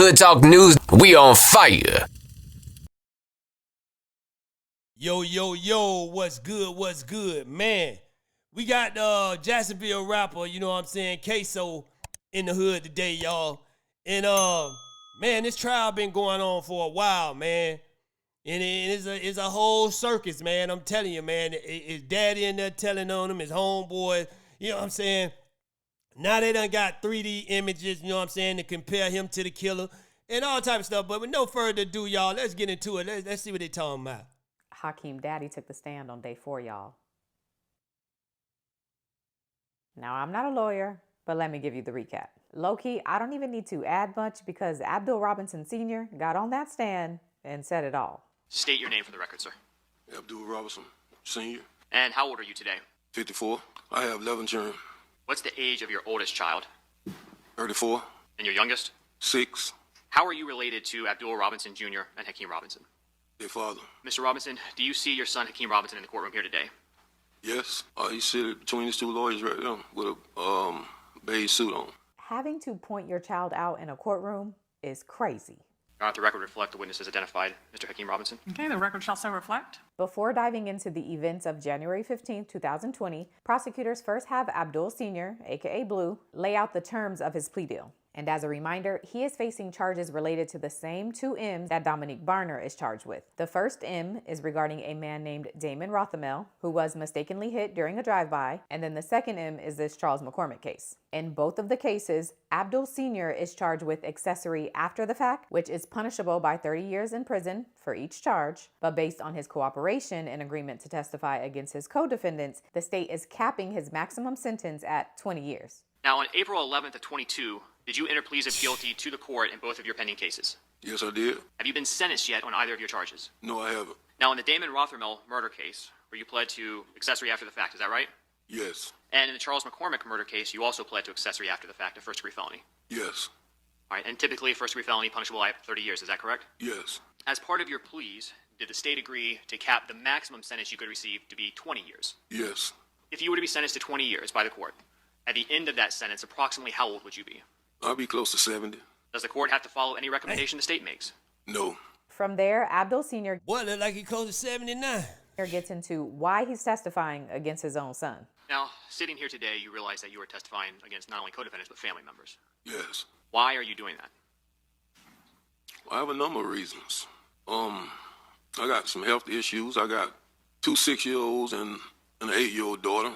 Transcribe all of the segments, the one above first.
Hood Talk News, we on fire. Yo, what's good, man? We got Jacksonville rapper, you know what I'm saying, KSOO in the hood today, y'all. And man, this trial been going on for a while, man. And it's a whole circus, man. I'm telling you, man. His daddy in there telling on him, his homeboy, you know what I'm saying? Now they done got 3D images, you know what I'm saying, to compare him to the killer and all type of stuff. But with no further ado, y'all, let's get into it. Let's see what they talking about. Hakeem Daddy took the stand on day 4, y'all. Now, I'm not a lawyer, but let me give you the recap. Low-key, I don't even need to add much because Abdul Robinson Sr. got on that stand and said it all. State your name for the record, sir. Abdul Robinson Sr. And how old are you today? 54. I have 11 children. What's the age of your oldest child? 34. And your youngest? 6. How are you related to Abdul Robinson Jr. and Hakeem Robinson? Their father. Mr. Robinson, do you see your son Hakeem Robinson in the courtroom here today? Yes. He's sitting between these two lawyers right there with a beige suit on. Having to point your child out in a courtroom is crazy. The record reflect the witnesses identified Mr. Hakeem Robinson. Okay, the record shall so reflect. Before diving into the events of January 15, 2020, prosecutors first have Abdul Sr., aka Blue, lay out the terms of his plea deal. And as a reminder, he is facing charges related to the same 2 M's that Dominique Barner is charged with. The first M is regarding a man named Damon Rothamel, who was mistakenly hit during a drive-by, and then the second M is this Charles McCormick case. In both of the cases, Abdul Sr. is charged with accessory after the fact, which is punishable by 30 years in prison for each charge, but based on his cooperation and agreement to testify against his co-defendants, the state is capping his maximum sentence at 20 years. Now, on April 11th of 22, did you enter pleas of guilty to the court in both of your pending cases? Yes, I did. Have you been sentenced yet on either of your charges? No, I haven't. Now, in the Damon Rothamel murder case, where you pled to accessory after the fact, is that right? Yes. And in the Charles McCormick murder case, you also pled to accessory after the fact, a first-degree felony. Yes. All right, and typically first-degree felony punishable by 30 years, is that correct? Yes. As part of your pleas, did the state agree to cap the maximum sentence you could receive to be 20 years? Yes. If you were to be sentenced to 20 years by the court, at the end of that sentence, approximately how old would you be? I'll be close to 70. Does the court have to follow any recommendation the state makes? No. From there, Abdul Sr. Boy, look like he close to 79. gets into why he's testifying against his own son. Now, sitting here today, you realize that you are testifying against not only co-defendants, but family members. Yes. Why are you doing that? I have a number of reasons. I got some health issues. I got 2 6-year-olds and an 8-year-old daughter.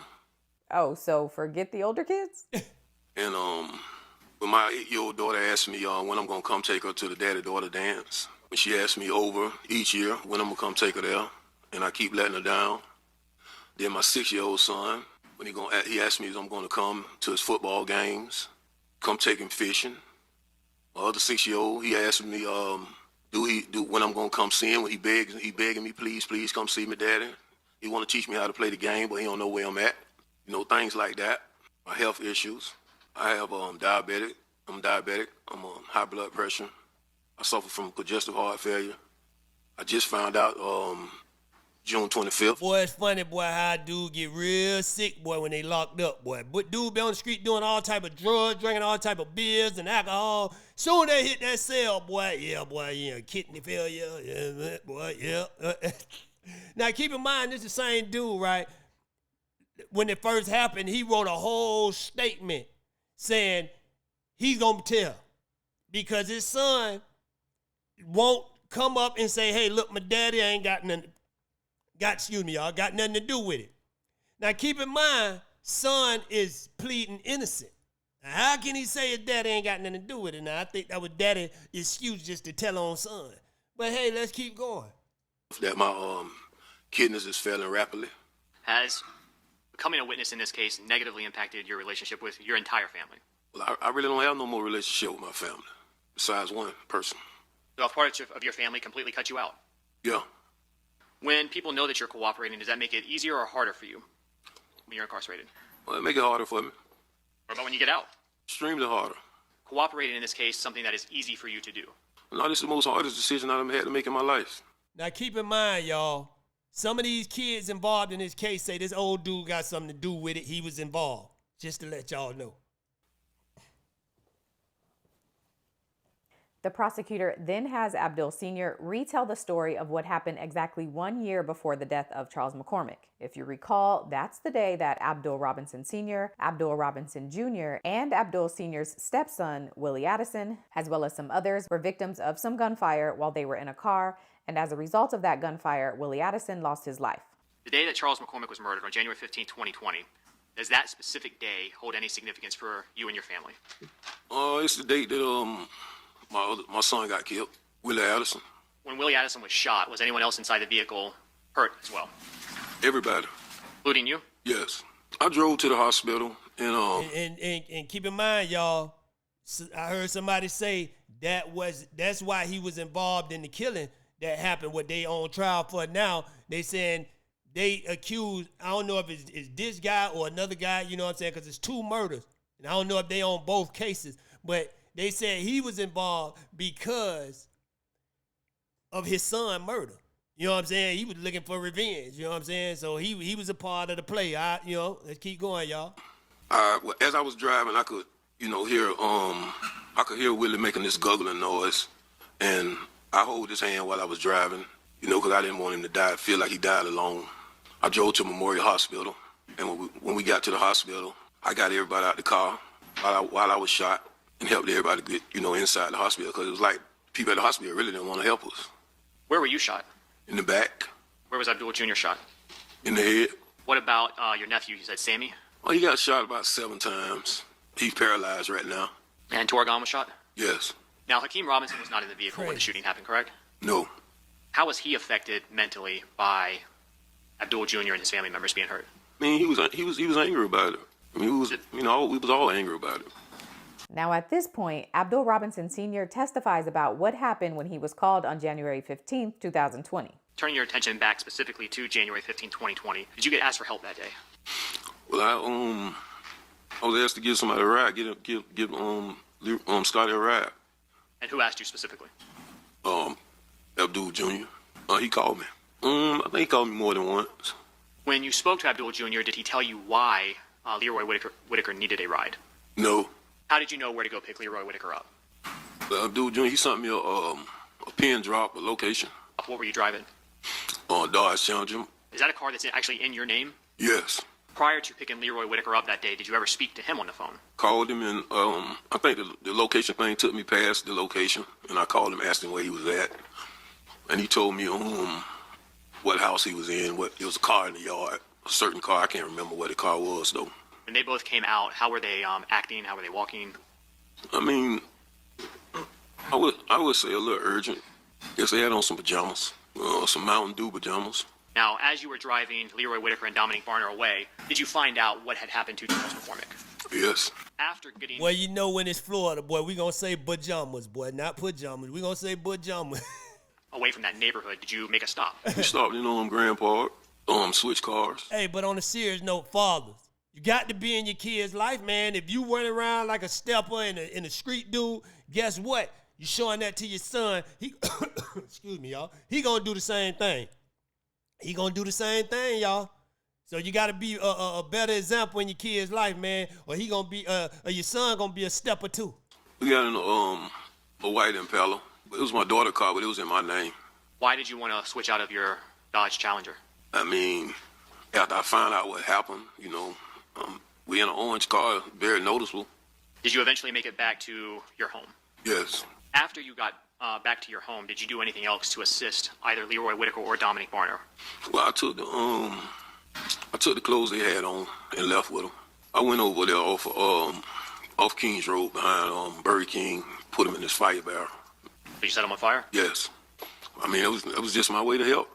Oh, so forget the older kids? And when my 8-year-old daughter asked me when I'm gonna come take her to the daddy-daughter dance, when she asked me over each year when I'm gonna come take her there, and I keep letting her down. Then my 6-year-old son, when he asked me if I'm gonna come to his football games, come take him fishing. My other 6-year-old, he asked me when I'm gonna come see him. When he begging me, please come see me, daddy. He wanna teach me how to play the game, but he don't know where I'm at. You know, things like that. My health issues. I have diabetic. I'm diabetic. I'm on high blood pressure. I suffer from congestive heart failure. I just found out June 25th. Boy, it's funny, boy, how dude get real sick, boy, when they locked up, boy. But dude be on the street doing all type of drugs, drinking all type of beers and alcohol. Soon they hit that cell, boy, kidney failure, yeah, boy, yeah. Now, keep in mind, this is the same dude, right? When it first happened, he wrote a whole statement saying he's going to tell because his son won't come up and say, hey, look, my daddy ain't got nothing to do with it. Now, keep in mind, son is pleading innocent. Now, how can he say his daddy ain't got nothing to do with it? Now, I think that was daddy's excuse just to tell on son. But, hey, let's keep going. That my kidneys is failing rapidly. Has becoming a witness in this case negatively impacted your relationship with your entire family? Well, I really don't have no more relationship with my family, besides one person. So a part of your family completely cut you out? Yeah. When people know that you're cooperating, does that make it easier or harder for you when you're incarcerated? Well, it make it harder for me. What about when you get out? Extremely harder. Cooperating in this case, something that is easy for you to do. No, this is the most hardest decision I've ever had to make in my life. Now, keep in mind, y'all, some of these kids involved in this case say this old dude got something to do with it. He was involved, just to let y'all know. The prosecutor then has Abdul Sr. retell the story of what happened exactly 1 year before the death of Charles McCormick. If you recall, that's the day that Abdul Robinson Sr., Abdul Robinson Jr., and Abdul Sr.'s stepson, Willie Addison, as well as some others, were victims of some gunfire while they were in a car, and as a result of that gunfire, Willie Addison lost his life. The day that Charles McCormick was murdered, on January 15, 2020, does that specific day hold any significance for you and your family? It's the date that my son got killed, Willie Addison. When Willie Addison was shot, was anyone else inside the vehicle hurt as well? Everybody. Including you? Yes. I drove to the hospital and keep in mind, y'all, I heard somebody say that's why he was involved in the killing that happened, what they on trial for now. They saying they accused, I don't know if it's this guy or another guy, you know what I'm saying, because it's 2 murders. And I don't know if they on both cases, but they said he was involved because of his son murder. You know what I'm saying? He was looking for revenge. You know what I'm saying? So he was a part of the play. Let's keep going, y'all. As I was driving, I could, hear Willie making this guggling noise, and I hold his hand while I was driving, because I didn't want him to die. Feel like he died alone. I drove to Memorial Hospital, and when we got to the hospital, I got everybody out the car while I was shot and helped everybody get, inside the hospital, because it was like people at the hospital really didn't want to help us. Where were you shot? In the back. Where was Abdul Jr. shot? In the head. What about your nephew? You said Sammy? Oh, he got shot about 7 times. He's paralyzed right now. And Torgon was shot? Yes. Now, Hakeem Robinson was not in the vehicle when the shooting happened, correct? No. How was he affected mentally by Abdul Jr. and his family members being hurt? I mean, he was angry about it. I mean, we was all angry about it. Now, at this point, Abdul Robinson Sr. testifies about what happened when he was called on January 15, 2020. Turning your attention back specifically to January 15, 2020, did you get asked for help that day? Well, I was asked to give somebody a ride, give Scotty a ride. And who asked you specifically? Abdul Jr. He called me. I think he called me more than once. When you spoke to Abdul Jr., did he tell you why Leroy Whitaker needed a ride? No. How did you know where to go pick Leroy Whitaker up? Abdul Jr., he sent me a pin drop, a location. What were you driving? Dodge Challenger. Is that a car that's actually in your name? Yes. Prior to picking Leroy Whitaker up that day, did you ever speak to him on the phone? Called him, and I think the location thing took me past the location, and I called him, asked him where he was at, and he told me what house he was in. It was a car in the yard, a certain car. I can't remember what the car was though. When they both came out, how were they acting? How were they walking? I mean, I would say a little urgent. Guess they had on some pajamas, some Mountain Dew pajamas. Now, as you were driving Leroy Whitaker and Dominic Varner away, did you find out what had happened to Charles McCormick? Yes. After getting... Well, when it's Florida, boy, we gonna say pajamas, boy, not pajamas. We gonna say pajamas. Away from that neighborhood, did you make a stop? We stopped in Grand Park, switch cars. Hey, but on a serious note, fathers, you got to be in your kid's life, man. If you run around like a stepper in a street dude, guess what? You showing that to your son. He, excuse me, y'all. He gonna do the same thing. He gonna do the same thing, y'all. So you gotta be a better example in your kid's life, man, or he gonna be, your son gonna be a stepper too. We got in a white Impala. It was my daughter's car, but it was in my name. Why did you want to switch out of your Dodge Challenger? I mean, after I found out what happened, we in an orange car, very noticeable. Did you eventually make it back to your home? Yes. After you got back to your home, did you do anything else to assist either Leroy Whitaker or Dominic Varner? Well, I took the clothes they had on and left with them. I went over there off Kings Road behind Burger King, put them in this fire barrel. Did you set them on fire? Yes. I mean, it was just my way to help.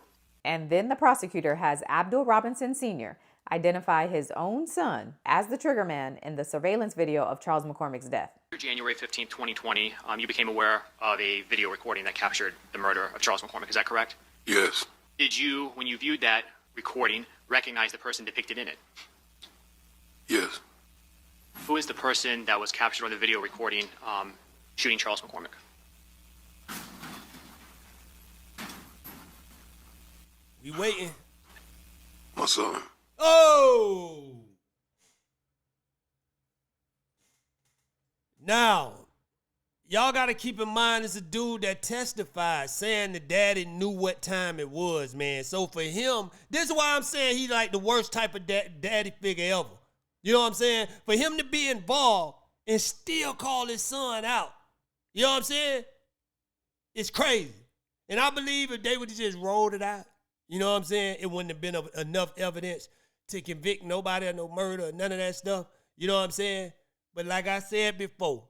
And then the prosecutor has Abdul Robinson Sr. identify his own son as the triggerman in the surveillance video of Charles McCormick's death. January 15, 2020, you became aware of a video recording that captured the murder of Charles McCormick. Is that correct? Yes. Did you, when you viewed that recording, recognize the person depicted in it? Yes. Who is the person that was captured on the video recording shooting Charles McCormick? We waiting. My son. Oh! Now, y'all got to keep in mind it's a dude that testified saying the daddy knew what time it was, man. So for him, this is why I'm saying he's like the worst type of daddy figure ever. You know what I'm saying? For him to be involved and still call his son out, you know what I'm saying? It's crazy. And I believe if they would have just rolled it out, you know what I'm saying, it wouldn't have been enough evidence to convict nobody of no murder or none of that stuff. You know what I'm saying? But like I said before,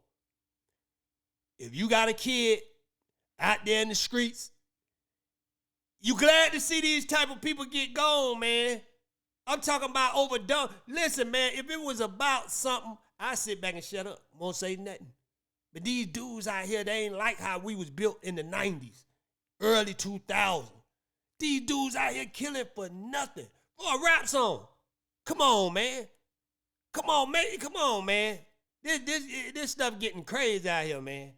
if you got a kid out there in the streets, you glad to see these type of people get gone, man. I'm talking about overdone. Listen, man, if it was about something, I'd sit back and shut up. Won't say nothing. But these dudes out here, they ain't like how we was built in the 90s, early 2000s. These dudes out here killing for nothing. For a rap song. Come on, man. Come on, man. Come on, man. This stuff getting crazy out here, man.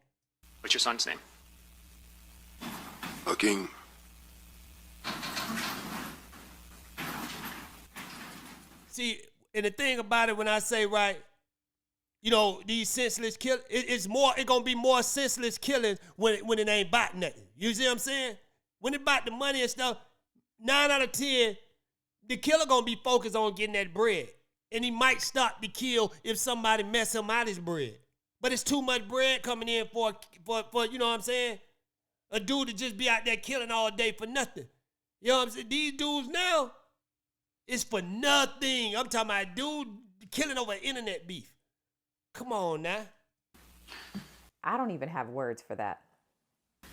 What's your son's name? Hakeem. See, and the thing about it, when I say, right, you know, these senseless killings, it's gonna be more senseless killings when it ain't about nothing. You see what I'm saying? When it's about the money and stuff, 9 out of 10, the killer gonna be focused on getting that bread. And he might stop the kill if somebody mess him out his bread. But it's too much bread coming in for you know what I'm saying? A dude to just be out there killing all day for nothing. You know what I'm saying? These dudes now, it's for nothing. I'm talking about a dude killing over internet beef. Come on now. I don't even have words for that.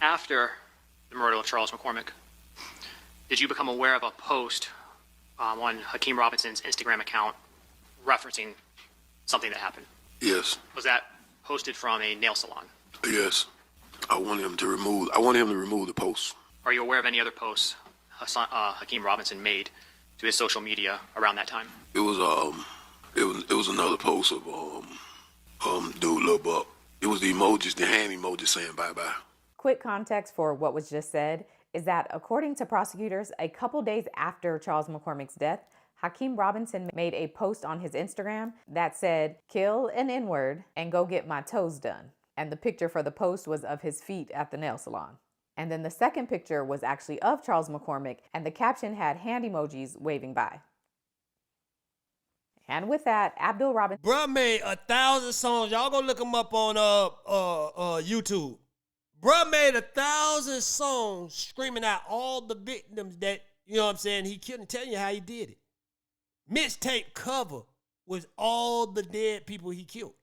After the murder of Charles McCormick, did you become aware of a post on Hakeem Robinson's Instagram account referencing something that happened? Yes. Was that posted from a nail salon? Yes. I want him to remove the post. Are you aware of any other posts Hakeem Robinson made to his social media around that time? It was another post of dude Lil Buck. It was the emojis, the hand emoji saying bye-bye. Quick context for what was just said is that according to prosecutors, a couple days after Charles McCormick's death, Hakeem Robinson made a post on his Instagram that said, "Kill an N-word and go get my toes done." And the picture for the post was of his feet at the nail salon. And then the second picture was actually of Charles McCormick, and the caption had hand emojis waving by. And with that, Abdul Robinson... Bruh made 1,000 songs. Y'all go look him up on YouTube. Bruh made 1,000 songs screaming out all the victims that, you know what I'm saying, he couldn't tell you how he did it. Mixtape cover was all the dead people he killed.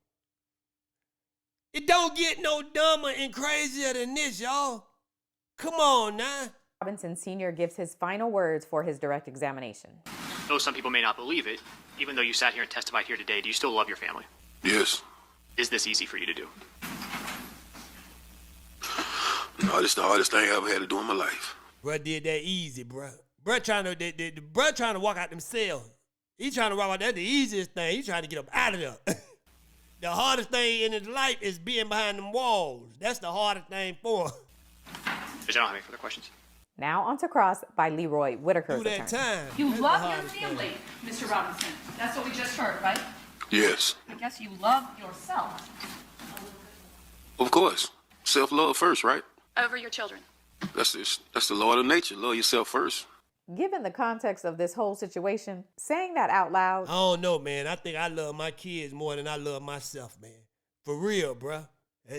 It don't get no dumber and crazier than this, y'all. Come on now. Robinson Sr. gives his final words for his direct examination. Though some people may not believe it, even though you sat here and testified here today, do you still love your family? Yes. Is this easy for you to do? No, this is the hardest thing I ever had to do in my life. Bruh did that easy, bruh. Bruh trying to walk out them cells. He trying to walk out. That's the easiest thing. He trying to get up out of there. The hardest thing in his life is being behind them walls. That's the hardest thing for him. I don't have any further questions. Now on to Cross by Leroy Whitaker's Through that attorney. time. You That's love the your hardest family, thing. Mr. Robinson. That's what we just heard, right? Yes. I guess you love yourself. Of course. Self-love first, right? Over your children. That's the law of nature. Love yourself first. Given the context of this whole situation, saying that out loud... I don't know, man. I think I love my kids more than I love myself, man. For real, bruh.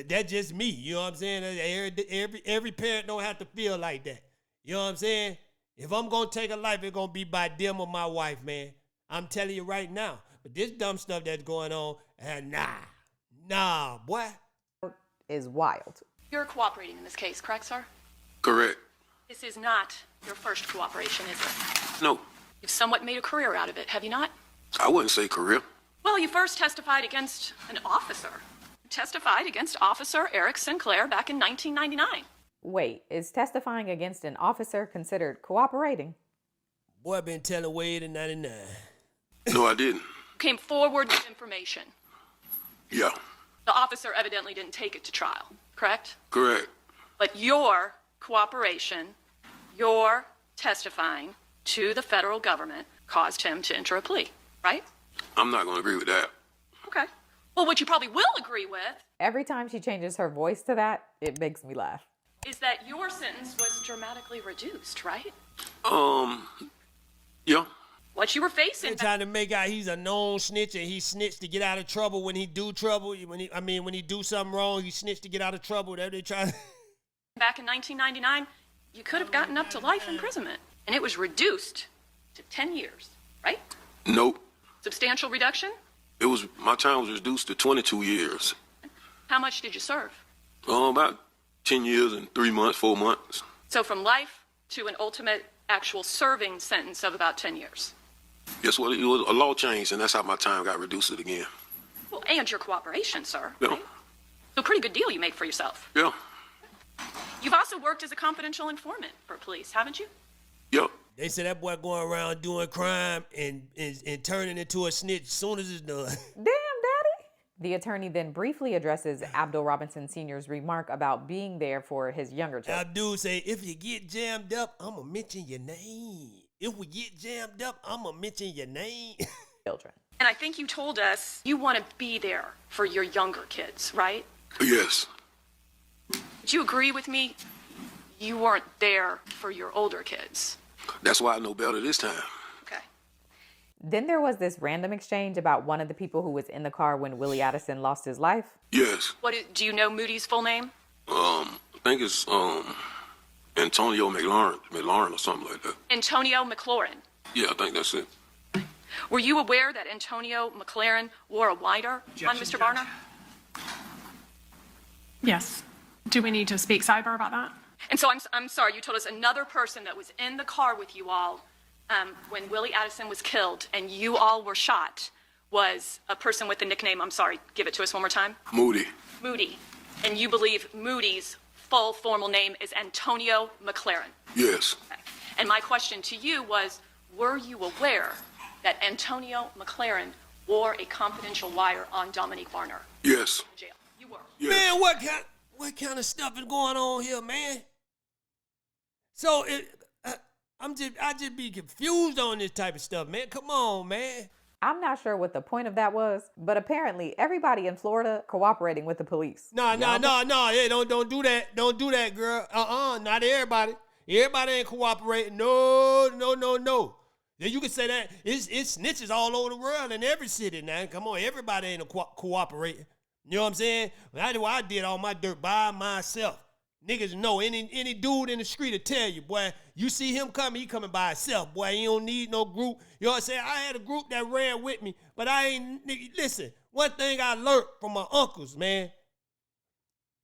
That's just me. You know what I'm saying? Every parent don't have to feel like that. You know what I'm saying? If I'm going to take a life, it's going to be by them or my wife, man. I'm telling you right now. But this dumb stuff that's going on, nah, boy. is wild. You're cooperating in this case, correct, sir? Correct. This is not your first cooperation, is it? No. You've somewhat made a career out of it, have you not? I wouldn't say career. Well, you first testified against an officer. You testified against Officer Eric Sinclair back in 1999. Wait, is testifying against an officer considered cooperating? Boy, I've been telling Wade in 99. No, I didn't. Came forward with information. Yeah. The officer evidently didn't take it to trial, correct? Correct. But your cooperation, your testifying to the federal government caused him to enter a plea, right? I'm not going to agree with that. Okay. Well, what you probably will agree with Every time she changes her voice to that, it makes me laugh. Is that your sentence was dramatically reduced, right? Yeah. What you were facing They're trying to make out he's a known snitch and he snitched to get out of trouble when he do trouble. When he do something wrong, he snitched to get out of trouble. That they trying. back in 1999, you could have gotten up to life imprisonment, and it was reduced to 10 years, right? Nope. Substantial reduction? My time was reduced to 22 years. How much did you serve? About 10 years and 3 months, 4 months. So from life to an ultimate actual serving sentence of about 10 years. Guess what? It was a law change, and that's how my time got reduced again. Well, and your cooperation, sir. Yeah. Right? So a pretty good deal you made for yourself. Yeah. You've also worked as a confidential informant for police, haven't you? Yep. They say that boy going around doing crime and turning into a snitch as soon as it's done. Damn, Daddy. The attorney then briefly addresses Abdul Robinson Sr.'s remark about being there for his younger children. Abdul say, if you get jammed up, I'm going to mention your name. If we get jammed up, I'm going to mention your name. And I think you told us you want to be there for your younger kids, right? Yes. Would you agree with me? You weren't there for your older kids. That's why I know better this time. Okay. Then there was this random exchange about one of the people who was in the car when Willie Addison lost his life. Yes. Do you know Moody's full name? I think it's Antonio McLaurin or something like that. Antonio McLaurin. Yeah, I think that's it. Were you aware that Antonio McLaurin wore a wider on Mr. Barner? Yes. Do we need to speak cyber about that? And so I'm sorry, you told us another person that was in the car with you all when Willie Addison was killed and you all were shot was a person with the nickname, I'm sorry, give it to us one more time. Moody. Moody. And you believe Moody's full formal name is Antonio McLaurin? Yes. Okay. And my question to you was, were you aware that Antonio McLaurin wore a confidential wire on Dominique Barner? Yes. In jail. You were. Yes. Man, what kind of stuff is going on here, man? So I just be confused on this type of stuff, man. Come on, man. I'm not sure what the point of that was, but apparently everybody in Florida cooperating with the police. No. Hey, don't do that. Don't do that, girl. Not everybody. Everybody ain't cooperating. No. Then you can say that it's snitches all over the world in every city now. Come on, everybody ain't cooperating. You know what I'm saying? I did all my dirt by myself. Niggas know any dude in the street will tell you, boy, you see him coming, he coming by himself, boy. He don't need no group. You know what I'm saying? I had a group that ran with me, but listen, one thing I learned from my uncles, man,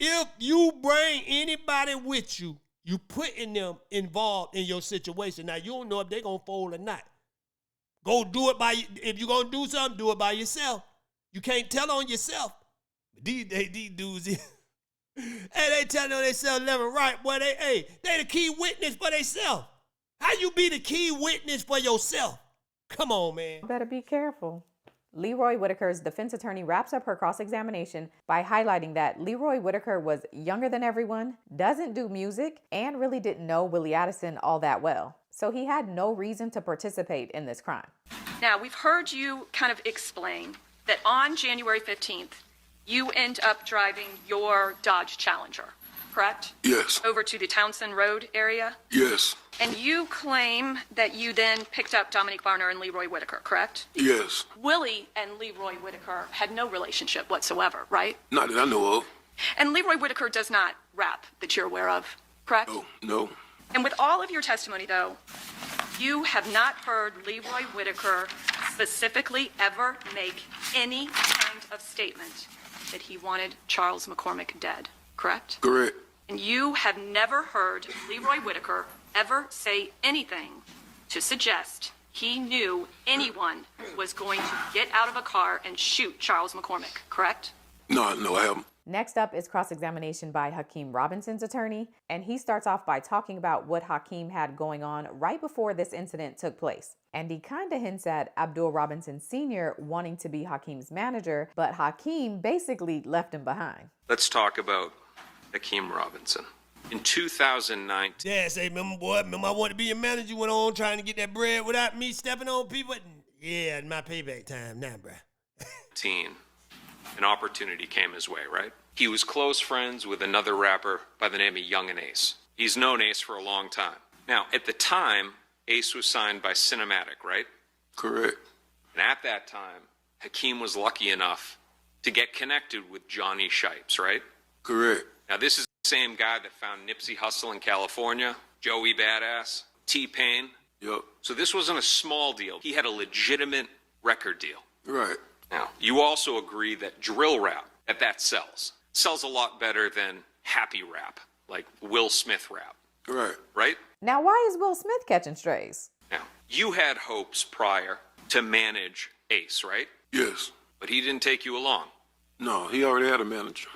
if you bring anybody with you, you putting them involved in your situation. Now, you don't know if they're going to fold or not. Go do it if you're going to do something, do it by yourself. You can't tell on yourself. These dudes, hey, they telling on themselves left and right, boy. They the key witness for themselves. How you be the key witness for yourself? Come on, man. Better be careful. Leroy Whitaker's defense attorney wraps up her cross-examination by highlighting that Leroy Whitaker was younger than everyone, doesn't do music, and really didn't know Willie Addison all that well. So he had no reason to participate in this crime. Now, we've heard you kind of explain that on January 15th, you end up driving your Dodge Challenger, correct? Yes. Over to the Townsend Road area? Yes. And you claim that you then picked up Dominique Barner and Leroy Whitaker, correct? Yes. Willie and Leroy Whitaker had no relationship whatsoever, right? Not that I know of. And Leroy Whitaker does not rap that you're aware of, correct? No. And with all of your testimony, though, you have not heard Leroy Whitaker specifically ever make any kind of statement that he wanted Charles McCormick dead, correct? Correct. And you have never heard Leroy Whitaker ever say anything to suggest he knew anyone was going to get out of a car and shoot Charles McCormick, correct? No, I haven't. Next up is cross-examination by Hakeem Robinson's attorney, and he starts off by talking about what Hakeem had going on right before this incident took place. And he kind of hints at Abdul Robinson Sr. wanting to be Hakeem's manager, but Hakeem basically left him behind. Let's talk about Hakeem Robinson. In 2009, Yeah, say, remember I wanted to be your manager, you went on trying to get that bread without me stepping on people? Yeah, my payback time now, bruh. an opportunity came his way, right? He was close friends with another rapper by the name of Young and Ace. He's known Ace for a long time. Now, at the time, Ace was signed by Cinematic, right? Correct. And at that time, Hakeem was lucky enough to get connected with Johnny Shipes, right? Correct. Now, this is the same guy that found Nipsey Hussle in California, Joey Badass, T-Pain. Yep. So this wasn't a small deal. He had a legitimate record deal. Right. Now, you also agree that drill rap, that sells a lot better than happy rap, like Will Smith rap. Right. Right? Now, why is Will Smith catching strays? Now, you had hopes prior to manage Ace, right? Yes. But he didn't take you along. No, he already had a manager.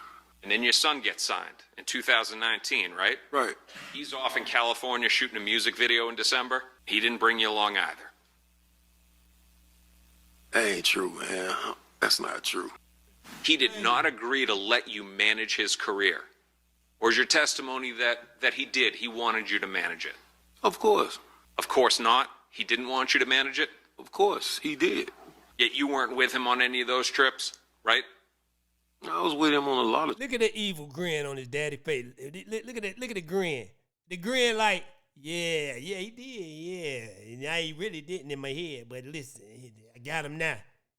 And then your son gets signed in 2019, right? Right. He's off in California shooting a music video in December. He didn't bring you along either. That ain't true, man. That's not true. He did not agree to let you manage his career. Or is your testimony that he did? He wanted you to manage it? Of course. Of course not. He didn't want you to manage it? Of course, he did. Yet you weren't with him on any of those trips, right? I was with him on a lot of... Look at the evil grin on his daddy face. Look at the grin. The grin like, yeah, he did, yeah. Now he really didn't in my head, but listen, I got him now.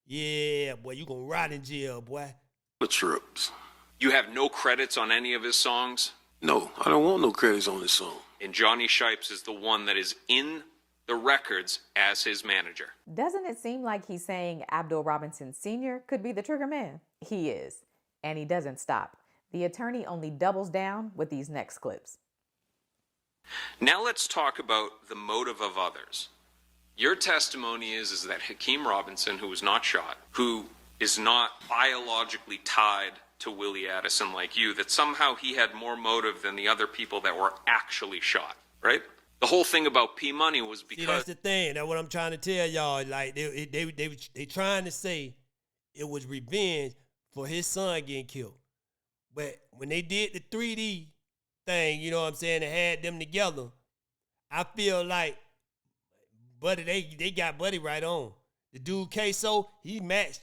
Yeah, boy, you gonna rot in jail, boy. The trips. You have no credits on any of his songs? No, I don't want no credits on this song. And Johnny Shipes is the one that is in the records as his manager. Doesn't it seem like he's saying Abdul Robinson Sr. could be the trigger man? He is. And he doesn't stop. The attorney only doubles down with these next clips. Now let's talk about the motive of others. Your testimony is that Hakeem Robinson, who was not shot, who is not biologically tied to Willie Addison like you, that somehow he had more motive than the other people that were actually shot, right? The whole thing about P Money was because... See, that's the thing. That's what I'm trying to tell y'all. Like, they trying to say it was revenge for his son getting killed. But when they did the 3D thing, you know what I'm saying, and had them together, I feel like Buddy, they got Buddy right on. The dude KSOO, he matched.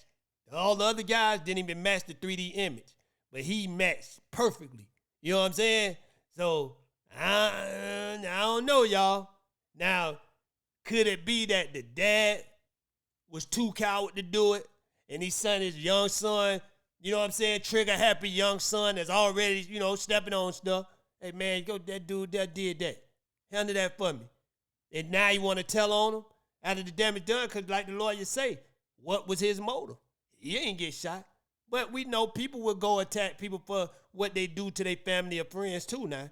All the other guys didn't even match the 3D image, but he matched perfectly. You know what I'm saying? So, I don't know, y'all. Now, could it be that the dad was too coward to do it, and he sent his young son, you know what I'm saying, trigger-happy young son that's already, you know, stepping on stuff. Hey, man, go that dude that did that. Handle that for me. And now you want to tell on him after the damage done, because like the lawyer say, what was his motive? He ain't get shot. But we know people will go attack people for what they do to their family or friends too now.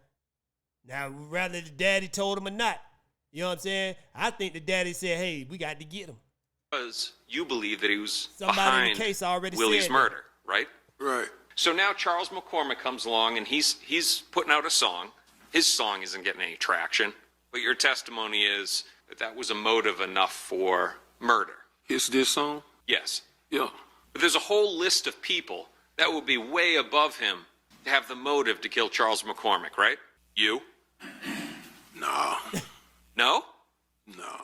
Now, whether the daddy told him or not, you know what I'm saying? I think the daddy said, hey, we got to get him. Because you believe that he was Somebody behind in the case already Willie's said murder, right? Right. So now Charles McCormick comes along and he's putting out a song. His song isn't getting any traction, but your testimony is that was a motive enough for murder. It's this song? Yes. Yeah. But there's a whole list of people that would be way above him to have the motive to kill Charles McCormick, right? You? Nah. No? Nah.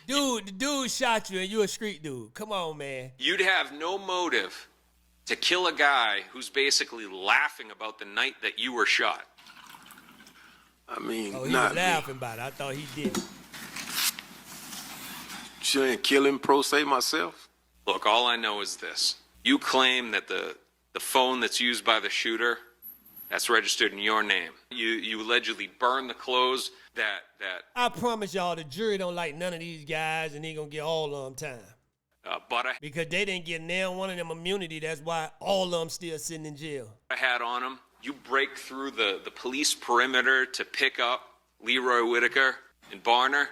Dude, the dude shot you and you a street dude. Come on, man. You'd have no motive to kill a guy who's basically laughing about the night that you were shot. I mean, Oh, he not was laughing about it. I thought he did. Shouldn't kill him pro se myself? Look, all I know is this. You claim that the phone that's used by the shooter, that's registered in your name. You allegedly burned the clothes that... I promise y'all the jury don't like none of these guys and they gonna get all of them time. But I Because they didn't get nail one of them immunity. That's why all of them still sitting in jail. had on him. You break through the police perimeter to pick up Leroy Whitaker and Barner,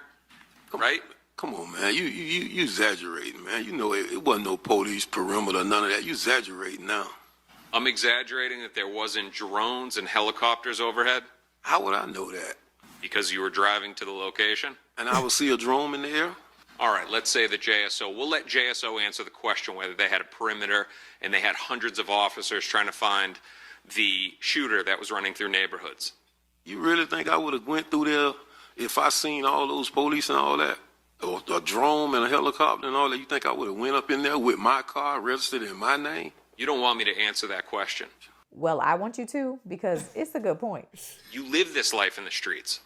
right? Come on, man. You exaggerating, man. You know it wasn't no police perimeter, none of that. You exaggerating now. I'm exaggerating that there wasn't drones and helicopters overhead How would I know that? because you were driving to the location. And I would see a drone in the air? All right, let's say the JSO. We'll let JSO answer the question whether they had a perimeter and they had hundreds of officers trying to find the shooter that was running through neighborhoods. You really think I would have went through there if I seen all those police and all that? Or a drone and a helicopter and all that? You think I would have went up in there with my car registered in my name? You don't want me to answer that question. Well, I want you to, because it's a good point. You live this life in the streets,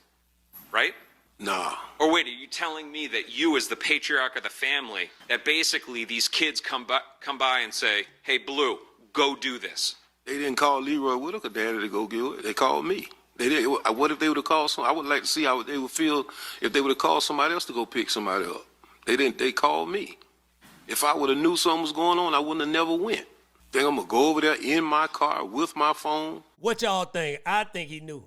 right? Nah. Or wait, are you telling me that you, as the patriarch of the family, that basically these kids come by and say, hey, Blue, go do this? They didn't call Leroy Whitaker daddy to go do it. They called me. They did. What if they would have called I would like to see how they would feel if they would have called somebody else to go pick somebody up. They didn't. They called me. If I would have knew something was going on, I wouldn't have never went. Think I'm gonna go over there in my car with my phone? What y'all think? I think he knew.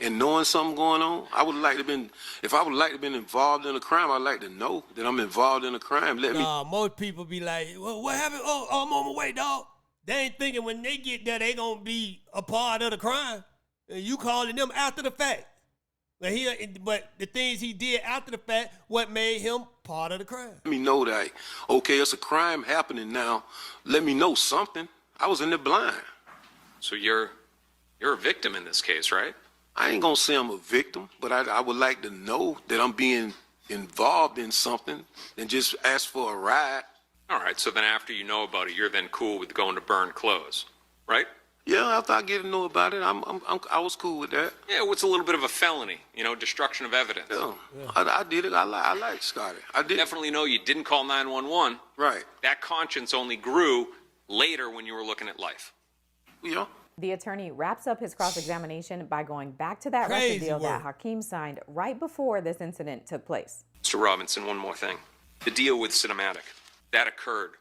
And knowing something going on, I would like to been. If I would like to been involved in a crime, I'd like to know that I'm involved in a crime. Most people be like, well, what happened? Oh, I'm on my way, dog. They ain't thinking when they get there, they gonna be a part of the crime. And you calling them after the fact. But the things he did after the fact, what made him part of the crime. Let me know that, okay, it's a crime happening now. Let me know something. I was in there blind. So you're a victim in this case, right? I ain't gonna say I'm a victim, but I would like to know that I'm being involved in something and just ask for a ride. All right, so then after you know about it, you're then cool with going to burn clothes, right? Yeah, after I get to know about it, I was cool with that. Yeah, what's a little bit of a felony? Destruction of evidence. Yeah. I did it. I like Scotty. I did. Definitely know you didn't call 911. Right. That conscience only grew later when you were looking at life. Yeah. The attorney wraps up his cross-examination by going back to that record deal that Hakeem signed right before this incident took place. Mr. Robinson, one more thing. The deal with Cinematic, that occurred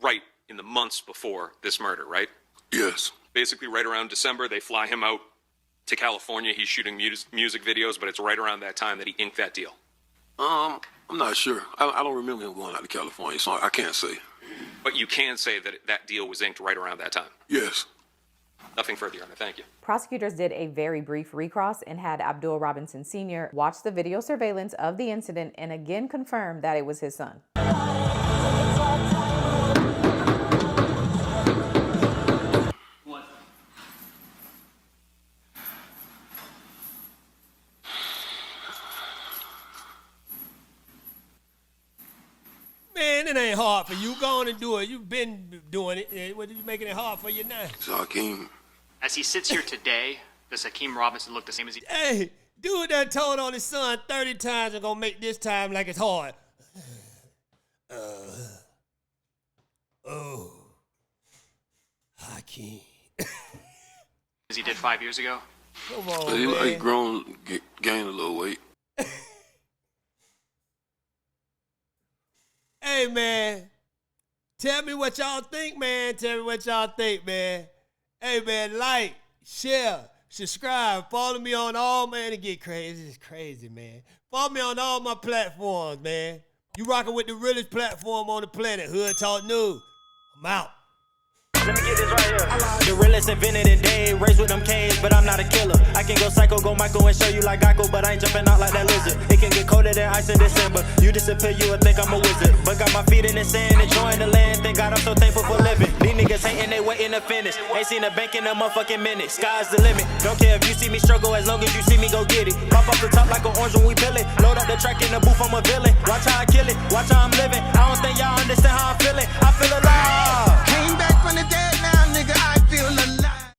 right in the months before this murder, right? Yes. Basically, right around December, they fly him out to California. He's shooting music videos, but it's right around that time that he inked that deal. I'm not sure. I don't remember him going out to California, so I can't say. But you can say that that deal was inked right around that time. Yes. Nothing further, Your Honor. Thank you. Prosecutors did a very brief recross and had Abdul Robinson Sr. watch the video surveillance of the incident and again confirm that it was his son. Man, it ain't hard for you. Go on and do it. You've been doing it. What are you making it hard for you now? So Hakeem. As he sits here today, does Hakeem Robinson look the same as he... Hey, dude that told on his son 30 times and gonna make this time like it's hard. Hakeem. as he did 5 years ago? Come on, He man. grown, gained a little weight. Hey, man. Tell me what y'all think, man. Tell me what y'all think, man. Hey, man, like, share, subscribe, follow me on all, man. It get crazy. It's crazy, man. Follow me on all my platforms, man. You rocking with the realest platform on the planet, Hood Talk News. I'm out. Let me get this right here. The realest invented in day, raised with them K's, but I'm not a killer. I can go psycho, go Michael, and show you like Geico, but I ain't jumping out like that lizard. It can get colder than ice in December. You disappear, you would think I'm a wizard. But got my feet in the sand, enjoying the land. Thank God I'm so thankful for living. These niggas hating, they waiting to finish. Ain't seen a bank in a motherfucking minute. Sky's the limit. Don't care if you see me struggle, as long as you see me go get it. Pop off the top like an orange when we peel it. Load up the track in the booth, I'm a villain. Watch how I kill it, watch how I'm living. I don't think y'all understand how I'm feeling. I feel alive. Came back from the dead now, nigga, I feel alive.